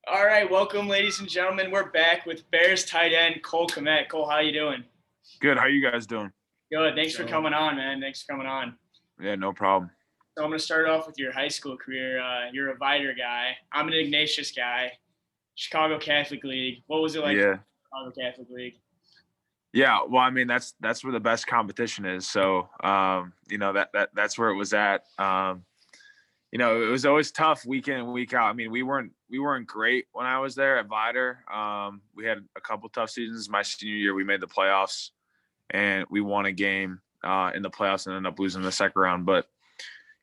All right, welcome, ladies and gentlemen. We're back with Bears tight end Cole Kmet. Cole, how you doing? Good. How you guys doing? Good. Thanks for coming on, man. Thanks for coming on. Yeah, no problem. So I'm going to start off with your high school career. You're a Vider guy. I'm an Ignatius guy. Chicago Catholic League. What was it like? Yeah. Chicago Catholic League. Yeah. Well, I mean, that's where the best competition is. So, that's where it was at. It was always tough week in and week out. I mean, we weren't great when I was there at Vider. We had a couple tough seasons. My senior year, we made the playoffs and we won a game in the playoffs and ended up losing the second round. But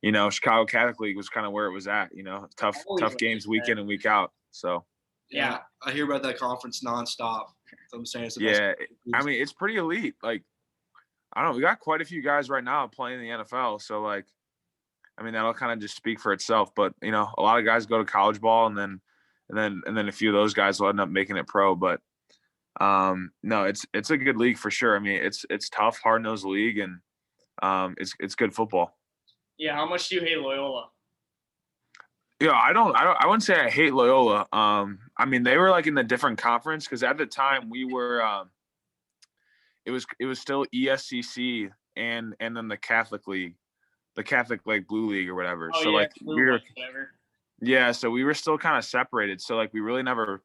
Chicago Catholic League was kind of where it was at. Tough games week in and week out. So. Yeah, I hear about that conference nonstop. So I'm saying it's the Yeah, best. I mean, it's pretty elite. Like, I don't know, we got quite a few guys right now playing in the NFL. So, like, I mean, that'll kind of just speak for itself. But a lot of guys go to college ball, and then a few of those guys will end up making it pro. But no, it's a good league for sure. I mean, it's tough, hard-nosed league, and it's good football. Yeah, how much do you hate Loyola? Yeah, I wouldn't say I hate Loyola. I mean, they were like in a different conference because at the time we were, it was still ESCC and then the Catholic League, the Catholic like Blue League or whatever. Oh, so yeah, like whatever. Yeah, so we were still kind of separated. So like we really never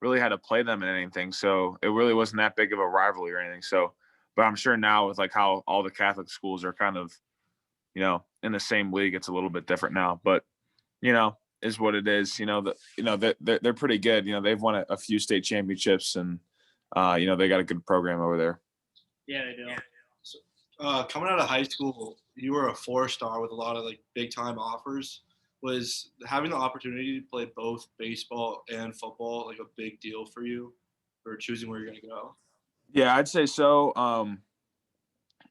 really had to play them in anything. So it really wasn't that big of a rivalry or anything. So, but I'm sure now with like how all the Catholic schools are kind of, in the same league, it's a little bit different now. But is what it is. They're pretty good. They've won a few state championships, and they got a good program over there. Yeah, they do. So, coming out of high school, you were a 4-star with a lot of like big time offers. Was having the opportunity to play both baseball and football like a big deal for you, for choosing where you're gonna go? Yeah, I'd say so.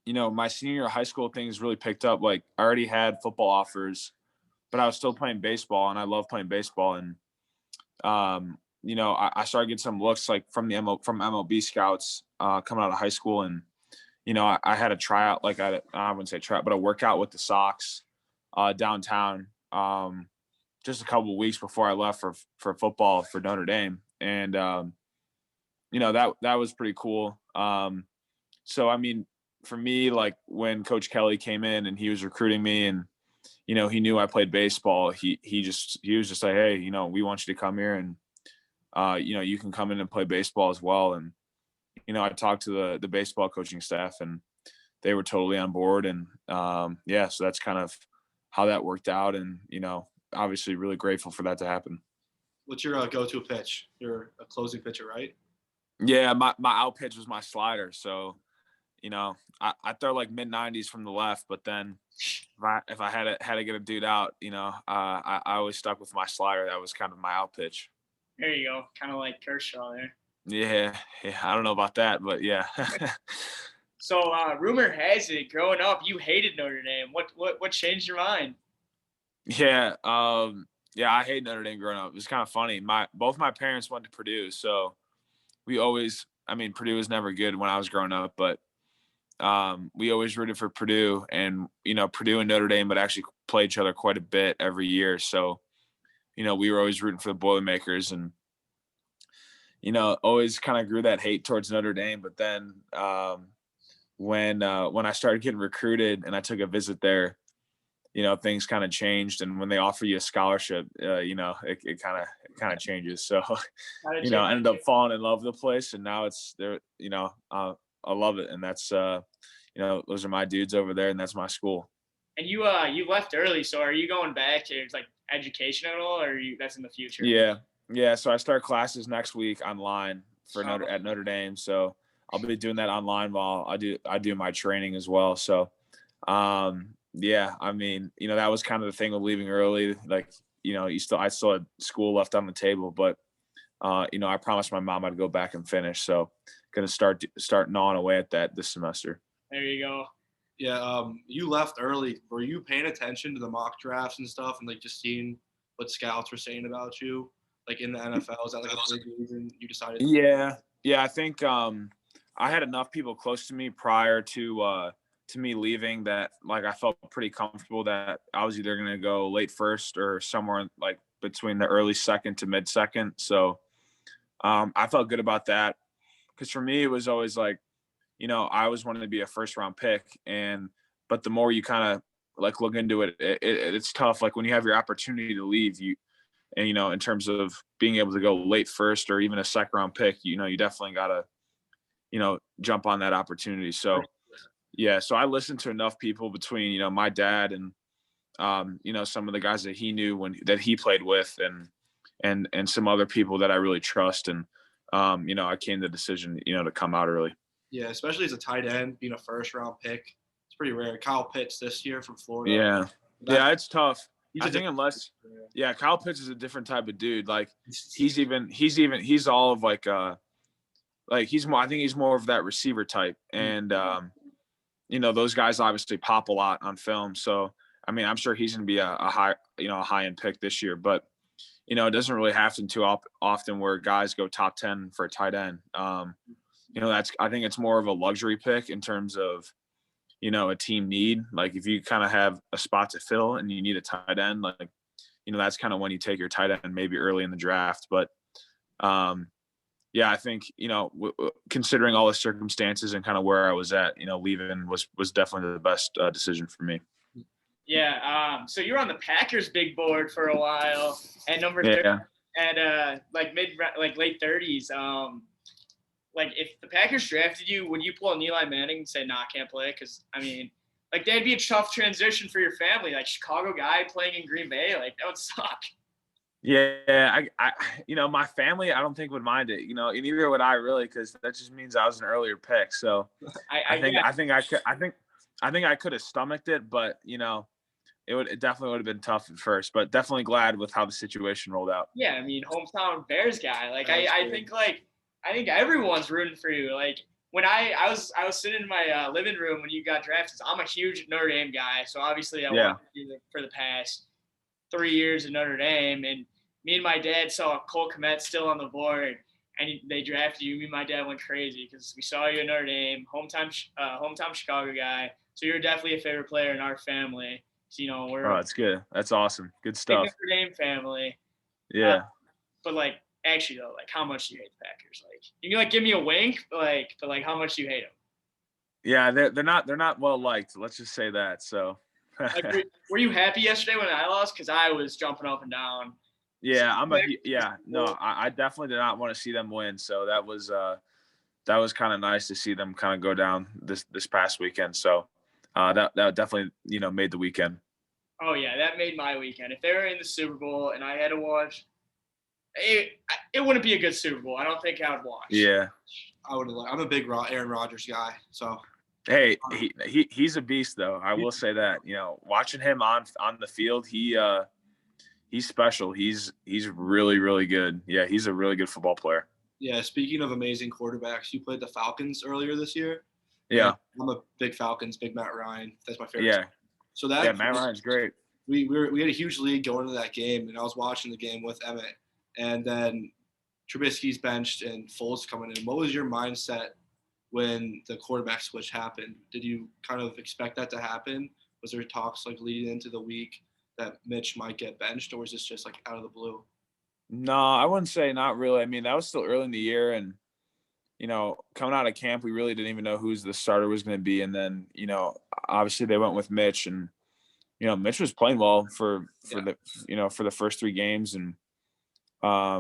My senior year of high school, things really picked up. Like I already had football offers, but I was still playing baseball, and I love playing baseball. And I started getting some looks like from MLB scouts coming out of high school, and I had a tryout, like I wouldn't say tryout, but a workout with the Sox downtown just a couple of weeks before I left for football for Notre Dame, and that was pretty cool. So I mean, for me, like when Coach Kelly came in and he was recruiting me, and he knew I played baseball. He was just like, hey, we want you to come here, and you can come in and play baseball as well. And I talked to the baseball coaching staff, and they were totally on board. And so that's kind of how that worked out. And obviously, really grateful for that to happen. What's your go-to pitch? You're a closing pitcher, right? Yeah, my out pitch was my slider. So I throw like mid-90s from the left, but then if I had to get a dude out, I always stuck with my slider. That was kind of my out pitch. There you go, kind of like Kershaw there. Yeah, I don't know about that, but yeah. So rumor has it, growing up, you hated Notre Dame. What changed your mind? Yeah, I hate Notre Dame growing up. It was kind of funny. Both my parents went to Purdue, so Purdue was never good when I was growing up, but we always rooted for Purdue, and Purdue and Notre Dame would actually play each other quite a bit every year. So, we were always rooting for the Boilermakers, and always kind of grew that hate towards Notre Dame. But then when I started getting recruited and I took a visit there, things kind of changed. And when they offer you a scholarship, it kind of changes. So, I ended up falling in love with the place, and now it's there. I love it, and that's those are my dudes over there, and that's my school. And you left early, so are you going back to like education at all, or that's in the future? Yeah. So I start classes next week online at Notre Dame. So I'll be doing that online while I do my training as well. So I mean, that was kind of the thing with leaving early. Like, I still had school left on the table, but I promised my mom I'd go back and finish. So going to start gnawing away at that this semester. There you go. Yeah, you left early. Were you paying attention to the mock drafts and stuff, and like just seeing what scouts were saying about you, like in the NFL? Is that like a big reason you decided? Yeah. I think I had enough people close to me prior to me leaving that like I felt pretty comfortable that I was either going to go late first or somewhere like between the early second to mid second. So I felt good about that because for me, it was always like, I always wanted to be a first round pick. But the more you kind of like look into it, it's tough. Like when you have your opportunity to leave, in terms of being able to go late first or even a second round pick, you definitely got to, jump on that opportunity. So, yeah. So I listened to enough people between, my dad and, some of the guys that he knew that he played with and some other people that I really trust. And, I came to the decision, to come out early. Yeah, especially as a tight end, being a first round pick, it's pretty rare. Kyle Pitts this year from Florida. Yeah. Yeah, it's tough. I think Kyle Pitts is a different type of dude. Like he's all of like he's more, I think he's more of that receiver type. And, those guys obviously pop a lot on film. So, I mean, I'm sure he's going to be a high end pick this year, but it doesn't really happen too often where guys go top 10 for a tight end. I think it's more of a luxury pick in terms of, a team need. Like if you kind of have a spot to fill and you need a tight end, like, that's kind of when you take your tight end maybe early in the draft. But I think, considering all the circumstances and kind of where I was at, leaving was definitely the best decision for me. Yeah. So you were on the Packers big board for a while at number 30 at late 30s. Like if the Packers drafted you, would you pull an Eli Manning and say, nah, can't play? Because I mean, like that'd be a tough transition for your family. Like Chicago guy playing in Green Bay, like that would suck. Yeah, I my family, I don't think would mind it, and neither would I really, because that just means I was an earlier pick. So I think I could have stomached it, but it definitely would have been tough at first. But definitely glad with how the situation rolled out. Yeah, I mean, hometown Bears guy. Like I think everyone's rooting for you. Like when I was sitting in my living room when you got drafted. I'm a huge Notre Dame guy, so obviously I watched you for the past 3 years at Notre Dame, and me and my dad saw Cole Kmet still on the board, and they drafted you. Me and my dad went crazy because we saw you at Notre Dame, hometown Chicago guy. So you're definitely a favorite player in our family. So, we're that's good. That's awesome. Good stuff. Notre Dame family. Yeah. But like, actually though, like, how much do you hate the Packers? Like, you can like give me a wink, but how much do you hate them? Yeah, they're not well liked. Let's just say that. So. Like, were you happy yesterday when I lost? Because I was jumping up and down. Yeah, I definitely did not want to see them win. So that was kind of nice to see them kind of go down this past weekend. So that definitely made the weekend. Oh yeah, that made my weekend. If they were in the Super Bowl and I had to watch, it wouldn't be a good Super Bowl. I don't think I would watch. Yeah, I would. I'm a big Aaron Rodgers guy, so. Hey, he's a beast though. I will say that. Watching him on the field, he's special. He's really, really good. Yeah, he's a really good football player. Yeah, speaking of amazing quarterbacks, you played the Falcons earlier this year. Yeah. I'm a big Falcons, big Matt Ryan. That's my favorite. Yeah. So Matt Ryan's great. We had a huge lead going into that game, and I was watching the game with Emmett, and then Trubisky's benched and Foles coming in. What was your mindset when the quarterback switch happened? Did you kind of expect that to happen? Was there talks like leading into the week that Mitch might get benched, or was this just like out of the blue? No, I wouldn't say not really. I mean, that was still early in the year, and coming out of camp, we really didn't even know who the starter was going to be. And then, obviously they went with Mitch, and Mitch was playing well for the first 3 games, and I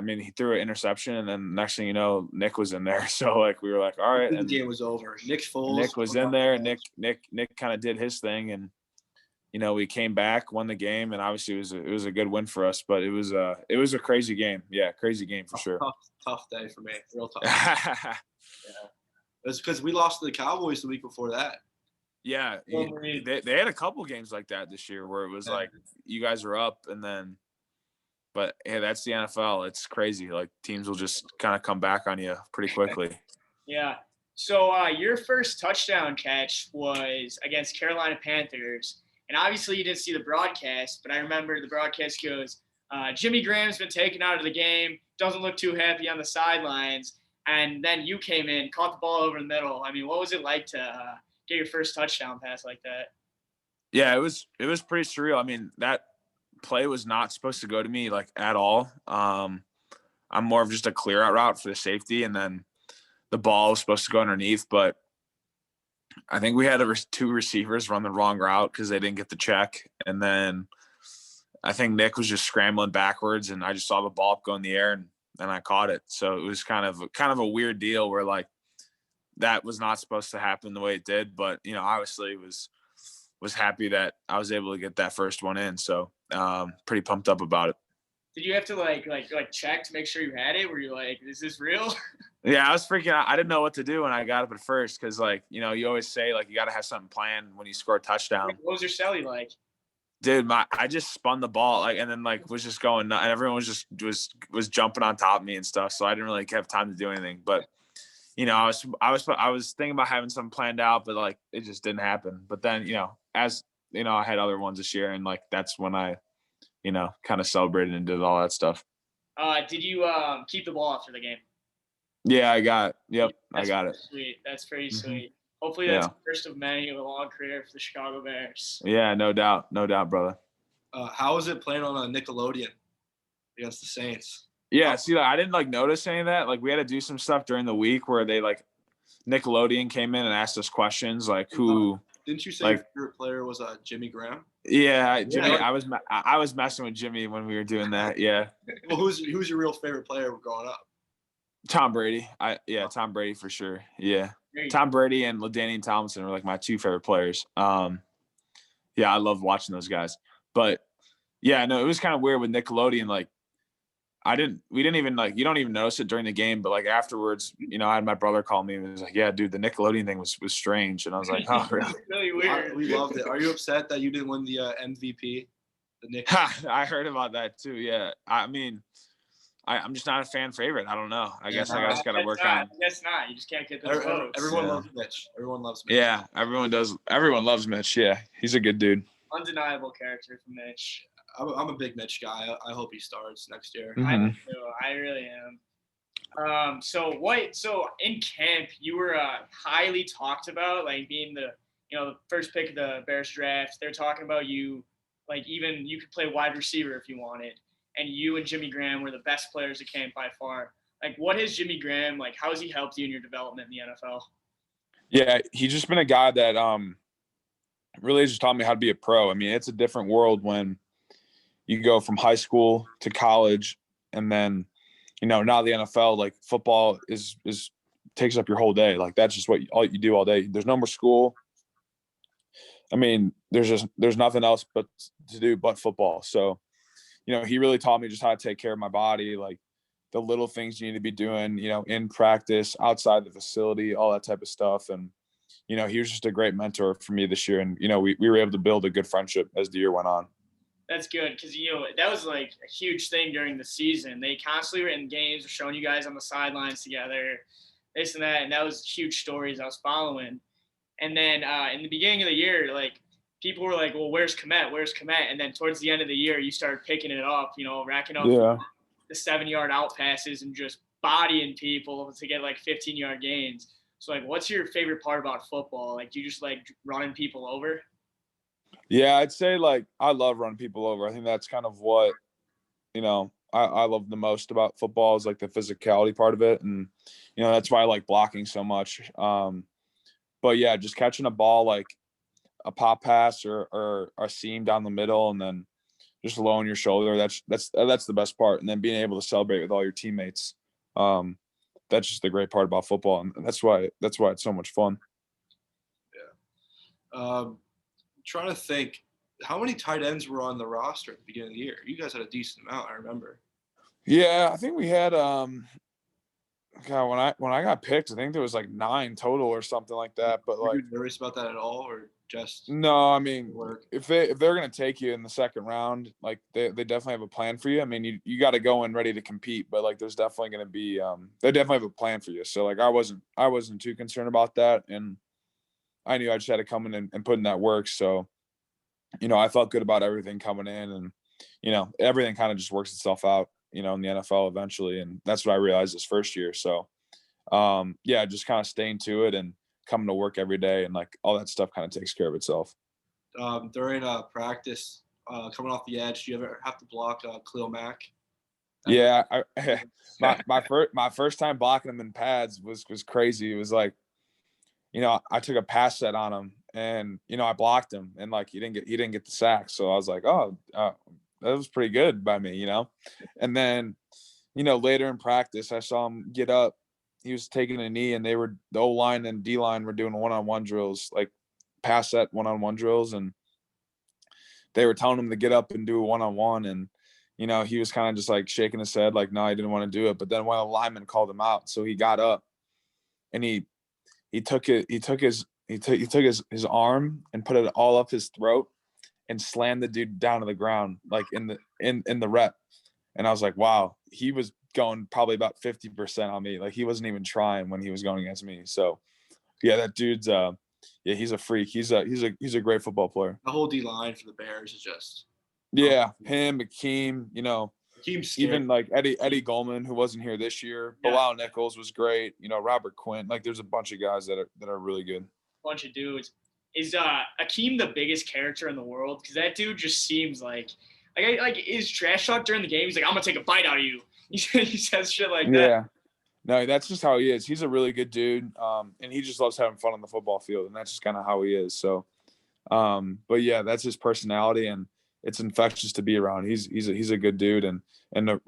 mean, he threw an interception, and then next thing you know, Nick was in there. So like we were like, all right, and the game was over. Nick was in there, and Nick kind of did his thing, and we came back, won the game, and obviously it was a good win for us. But it was a crazy game. Yeah, crazy game for sure. Tough day for me. Real tough. Yeah, it's because we lost to the Cowboys the week before that. Yeah, they had a couple games like that this year where it was like you guys are up, and then. But hey, that's the NFL. It's crazy. Like teams will just kind of come back on you pretty quickly. Yeah. So your first touchdown catch was against Carolina Panthers, and obviously you didn't see the broadcast, but I remember the broadcast goes, Jimmy Graham's been taken out of the game, doesn't look too happy on the sidelines, and then you came in, caught the ball over the middle. I mean, what was it like to get your first touchdown pass like that? Yeah, it was pretty surreal. I mean, that play was not supposed to go to me like at all. I'm more of just a clear out route for the safety, and then the ball was supposed to go underneath. But I think we had two receivers run the wrong route because they didn't get the check, and then I think Nick was just scrambling backwards, and I just saw the ball go in the air, and I caught it. So it was kind of a weird deal where like that was not supposed to happen the way it did. But obviously was happy that I was able to get that first one in. So pretty pumped up about it. Did you have to like check to make sure you had it? Were you like, is this real? Yeah, I was freaking out. I didn't know what to do when I got up at first because, like, you always say, like, you got to have something planned when you score a touchdown. What was your celly like? Dude, I just spun the ball, like, and then, like, was just going nuts. And everyone was jumping on top of me and stuff, so I didn't really have time to do anything. But, I was thinking about having something planned out, but, like, it just didn't happen. But then, as, I had other ones this year, and, like, that's when I, kind of celebrated and did all that stuff. Did you keep the ball after the game? Yeah, I got it. Yep, I got it. Sweet. That's pretty sweet. Hopefully that's the first of many of a long career for the Chicago Bears. Yeah, no doubt, brother. How was it playing on a Nickelodeon against the Saints? Yeah, see, I didn't like notice any of that. Like we had to do some stuff during the week where they like Nickelodeon came in and asked us questions like who. Didn't you say your favorite player was Jimmy Graham? Yeah, Jimmy. Yeah. I was messing with Jimmy when we were doing that. Yeah. Well, who's your real favorite player growing up? Tom Brady. Tom Brady for sure. Yeah. Tom Brady and LaDainian Tomlinson were like my two favorite players. Yeah, I love watching those guys. But yeah, no, it was kind of weird with Nickelodeon. Like we didn't even like, you don't even notice it during the game, but like afterwards, I had my brother call me and was like, yeah, dude, the Nickelodeon thing was strange. And I was like, oh, really? Really weird. We loved it. Are you upset that you didn't win the MVP? I heard about that too. Yeah. I mean, I'm just not a fan favorite. I don't know. I guess I just got to work on. That's not. You just can't get those votes. Everyone loves Mitch. Everyone loves Mitch. Yeah, everyone does. Everyone loves Mitch. Yeah, he's a good dude. Undeniable character from Mitch. I'm a big Mitch guy. I hope he starts next year. Mm-hmm. I do. I really am. So in camp you were highly talked about, like being the first pick of the Bears draft. They're talking about you, like even you could play wide receiver if you wanted. And you and Jimmy Graham were the best players at camp by far. Like, what has Jimmy Graham, like, how has he helped you in your development in the NFL? Yeah, he's just been a guy that really just taught me how to be a pro. I mean, it's a different world when you go from high school to college, and then, now the NFL, like football is takes up your whole day. Like that's just all you do all day. There's no more school. I mean, there's nothing else but to do but football. So, he really taught me just how to take care of my body, like the little things you need to be doing, in practice, outside the facility, all that type of stuff. And, he was just a great mentor for me this year. And, we were able to build a good friendship as the year went on. That's good because, that was like a huge thing during the season. They constantly were in games, showing you guys on the sidelines together, this and that. And that was huge stories I was following. And then in the beginning of the year, like, people were like, well, where's Kmet? Where's Kmet? And then towards the end of the year, you started picking it up, racking up the 7-yard out passes and just bodying people to get like 15-yard gains. So like, what's your favorite part about football? Like, do you just like running people over? Yeah, I'd say like, I love running people over. I think that's kind of what, I love the most about football is like the physicality part of it. And, that's why I like blocking so much. But yeah, just catching a ball, like, a pop pass or a seam down the middle and then just lowering your shoulder. That's the best part. And then being able to celebrate with all your teammates. That's just the great part about football. And that's why it's so much fun. Yeah. Trying to think how many tight ends were on the roster at the beginning of the year. You guys had a decent amount, I remember. Yeah, I think we had God, when I got picked, I think there was like 9 total or something like that. But were you nervous about that at all, or just no? I mean, if they're gonna take you in the second round, like they definitely have a plan for you. I mean, you got to go in ready to compete, but like there's definitely gonna be they definitely have a plan for you. So like I wasn't too concerned about that, and I knew I just had to come in and put in that work. So, I felt good about everything coming in, and everything kind of just works itself out. In the NFL eventually. And that's what I realized this first year. So, yeah, just kind of staying to it and coming to work every day and like all that stuff kind of takes care of itself. During practice, coming off the edge. Do you ever have to block Khalil Mack? Yeah, my first time blocking him in pads was crazy. It was like, I took a pass set on him, and I blocked him, and like he didn't get the sack. So I was like, oh, that was pretty good by me, And then, later in practice, I saw him get up. He was taking a knee, and the O-line and D-line were doing one-on-one drills, like pass set one-on-one drills, and they were telling him to get up and do a one-on-one, and he was kind of just like shaking his head, like, no, he didn't want to do it. But then one of the linemen called him out, so he got up, and he took his arm and put it all up his throat and slammed the dude down to the ground, like in the rep. And I was like, wow, he was going probably about 50% on me. Like he wasn't even trying when he was going against me. So yeah, that dude's he's a freak. He's a great football player. The whole D line for the Bears is just him, Akeem, Akeem's even like Eddie Goldman, who wasn't here this year. Yeah. Bilal Nichols was great. Robert Quinn. Like there's a bunch of guys that are really good. Bunch of dudes. Is Akeem the biggest character in the world? Because that dude just seems like his trash talk during the game. He's like, I'm gonna take a bite out of you. He says shit like that. Yeah. No, that's just how he is. He's a really good dude, and he just loves having fun on the football field, and that's just kind of how he is. So, but yeah, that's his personality, and it's infectious to be around. He's a good dude, and a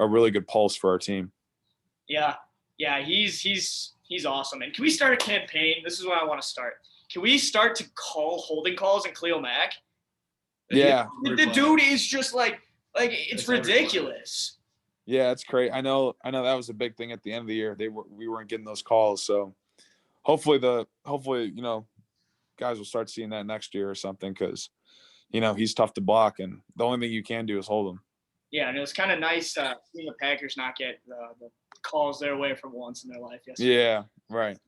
really good pulse for our team. Yeah, he's awesome. And can we start a campaign? This is what I want to start. Can we start to call holding calls and Khalil Mack? Yeah, the dude is just like it's ridiculous. Yeah, it's great. I know that was a big thing at the end of the year. We weren't getting those calls, so hopefully guys will start seeing that next year or something, because he's tough to block, and the only thing you can do is hold him. Yeah, and it was kind of nice seeing the Packers not get the calls their way for once in their life yesterday. Yeah, right.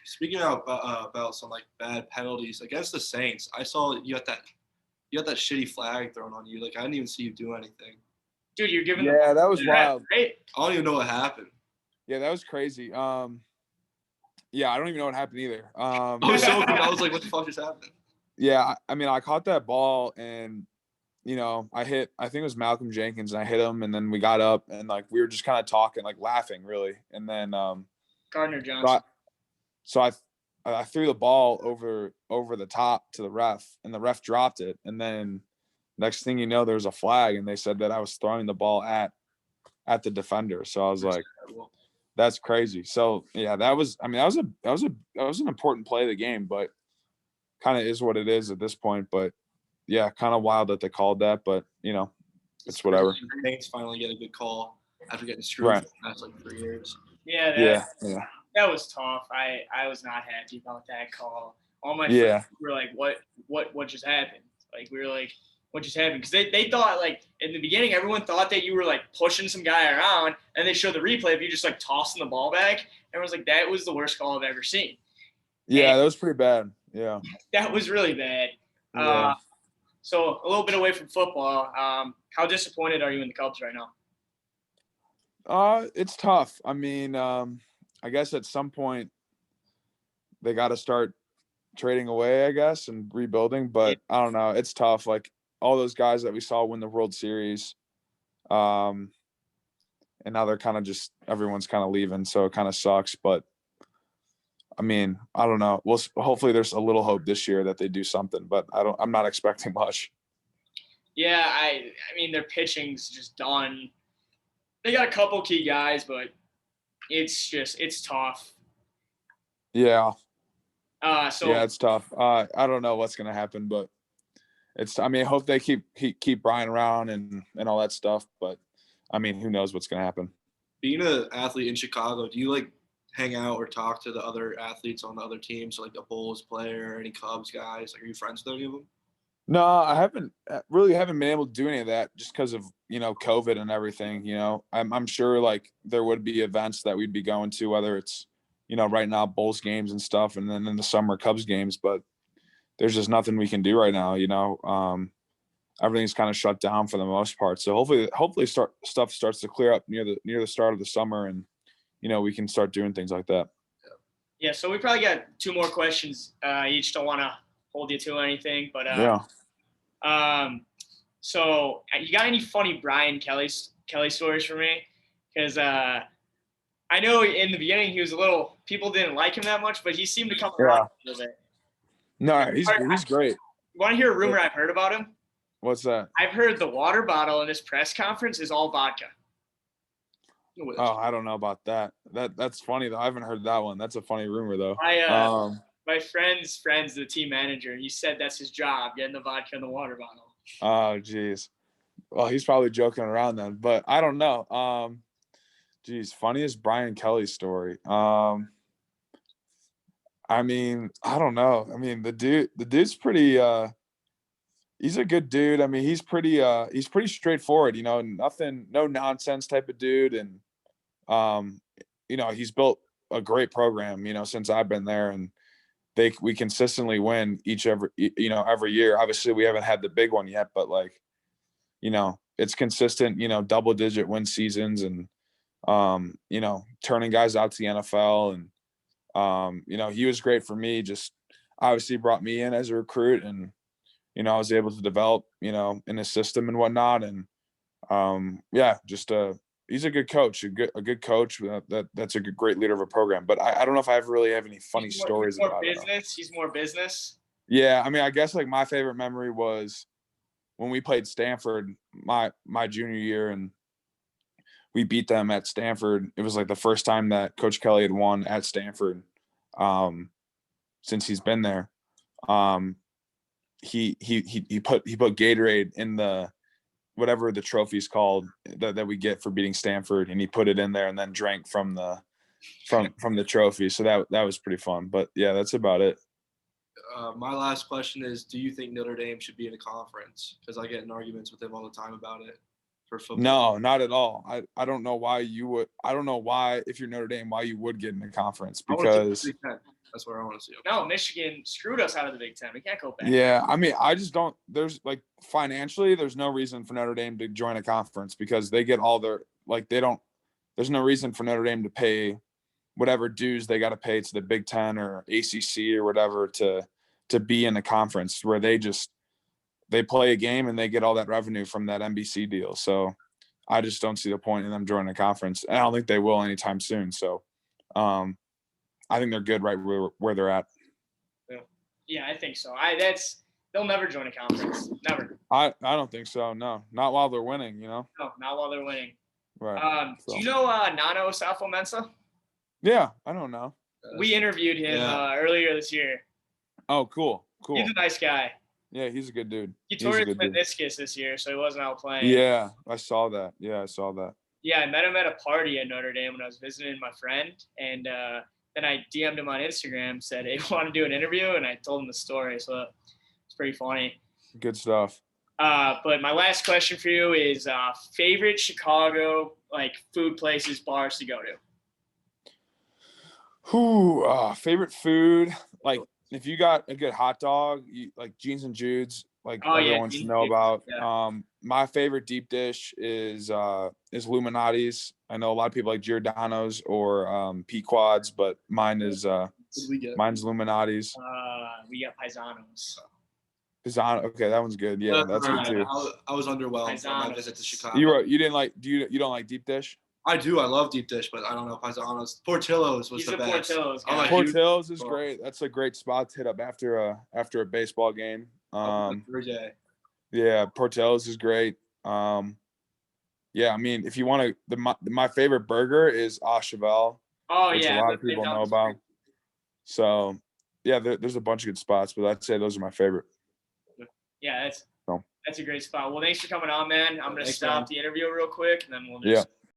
Speaking about some like bad penalties against the Saints, I saw you got that shitty flag thrown on you. Like I didn't even see you do anything. Dude, you're giving that was wild. Right? I don't even know what happened. Yeah, that was crazy. Yeah, I don't even know what happened either. I was so confused. I was like, what the fuck just happened? Yeah, I mean, I caught that ball, and I think it was Malcolm Jenkins, and I hit him, and then we got up, and like we were just kind of talking, like laughing, really, and then Gardner Johnson. So I threw the ball over the top to the ref, and the ref dropped it, and then next thing you know, there was a flag, and they said that I was throwing the ball at the defender. So I was like, that's crazy. So yeah, that was an important play of the game, but kind of is what it is at this point. But yeah, kind of wild that they called that, but it's whatever. Saints finally get a good call after getting screwed for the past like 3 years. Yeah. That was tough. I was not happy about that call. All my friends were like, what just happened? Like we were like, what just happened? Because they thought, like, in the beginning, everyone thought that you were, like, pushing some guy around, and they showed the replay of you just, like, tossing the ball back. Everyone's like, that was the worst call I've ever seen. Yeah, that was pretty bad. Yeah. That was really bad. Yeah. So a little bit away from football. How disappointed are you in the Cubs right now? It's tough. I mean, I guess at some point they got to start trading away, I guess, and rebuilding. But I don't know. It's tough. Like, all those guys that we saw win the World Series, and now they're kind of just everyone's kind of leaving, so it kind of sucks. But I mean, I don't know. Hopefully there's a little hope this year that they do something, but I'm not expecting much. Yeah, I mean their pitching's just done. They got a couple key guys, but it's tough. Yeah. Yeah, it's tough. I don't know what's gonna happen, but I hope they keep Brian around and all that stuff, but I mean, who knows what's going to happen. Being an athlete in Chicago, do you like hang out or talk to the other athletes on the other teams, so like the Bulls player, any Cubs guys? Like, are you friends with any of them? No, I haven't been able to do any of that just because of, COVID and everything. I'm sure like there would be events that we'd be going to, whether it's, right now Bulls games and stuff, and then in the summer Cubs games, but there's just nothing we can do right now. Everything's kind of shut down for the most part. So hopefully stuff starts to clear up near the start of the summer, and we can start doing things like that. Yeah. So we probably got 2 more questions each. Don't want to hold you to anything, but So you got any funny Brian Kelly stories for me? Because I know in the beginning people didn't like him that much, but he seemed to come around a little bit. No, he's great. You want to hear a rumor I've heard about him? What's that? I've heard the water bottle in his press conference is all vodka. Oh, I don't know about that. That's funny though. I haven't heard that one. That's a funny rumor though. My friend's the team manager. He said that's his job, getting the vodka in the water bottle. Oh, geez. Well, he's probably joking around then, but I don't know. Geez, funniest Brian Kelly story. I mean, I don't know. I mean, the dude's pretty. He's a good dude. I mean, he's pretty straightforward. You know, no nonsense type of dude, and you know, he's built a great program. You know, since I've been there, and we consistently win every year. Obviously, we haven't had the big one yet, but like, you know, it's consistent. You know, double-digit win seasons, and you know, turning guys out to the NFL, and you know, he was great for me. Just obviously brought me in as a recruit, and you know, I was able to develop, you know, in his system and whatnot, and yeah, just he's a good coach, a good coach. That's a great leader of a program. But I don't know if I really have any funny stories about it. He's more business. Yeah, I mean, I guess like my favorite memory was when we played Stanford my junior year, and we beat them at Stanford. It was like the first time that Coach Kelly had won at Stanford since he's been there. He put Gatorade in the whatever the trophy's called that we get for beating Stanford, and he put it in there and then drank from the trophy. So that was pretty fun. But yeah, that's about it. My last question is, do you think Notre Dame should be in a conference? Because I get in arguments with him all the time about it for football. No, not at all. I don't know why you would. I don't know why, if you're Notre Dame, why you would get in a conference, because that's where I want to see. No, Michigan screwed us out of the Big Ten. We can't go back. Yeah, I mean, I just don't. There's like financially, there's no reason for Notre Dame to join a conference, because they get all their they don't. There's no reason for Notre Dame to pay whatever dues they got to pay to the Big Ten or ACC or whatever to be in a conference where they play a game and they get all that revenue from that NBC deal. So I just don't see the point in them joining a conference, and I don't think they will anytime soon. So I think they're good right where they're at. Yeah, I think so. They'll never join a conference. Never. I don't think so. No, not while they're winning. You know. No, not while they're winning. Right. Do you know Nano Safo-Mensah? Yeah, I don't know. We interviewed him earlier this year. Oh, cool. He's a nice guy. Yeah, he's a good dude. He tore his meniscus this year, so he wasn't out playing. Yeah, I saw that. Yeah, I met him at a party at Notre Dame when I was visiting my friend, and then I DM'd him on Instagram, said, hey, want to do an interview? And I told him the story, so it's pretty funny. Good stuff. But my last question for you is favorite Chicago food places, bars to go to? Favorite food, if you got a good hot dog, Jeans and Jude's, everyone should know about. Yeah. My favorite deep dish is Illuminati's. I know a lot of people like Giordano's or Pequod's, but mine's Illuminati's. We got Paisanos. Pisano, okay, that one's good. Yeah, that's good too. I was underwhelmed from my visit to Chicago. You didn't like? You don't like deep dish? I do. I love deep dish, but I don't know Paisanos. Portillo's was the best. Portillo's is great. That's a great spot to hit up after a baseball game. Yeah, Portillo's is great. Yeah, I mean, if you want to, my favorite burger is Au Cheval. Oh which yeah, a lot of people know about. So yeah, there's a bunch of good spots, but I'd say those are my favorite. Yeah, that's a great spot. Well, thanks for coming on, man. I'm gonna stop the interview real quick, and then we'll just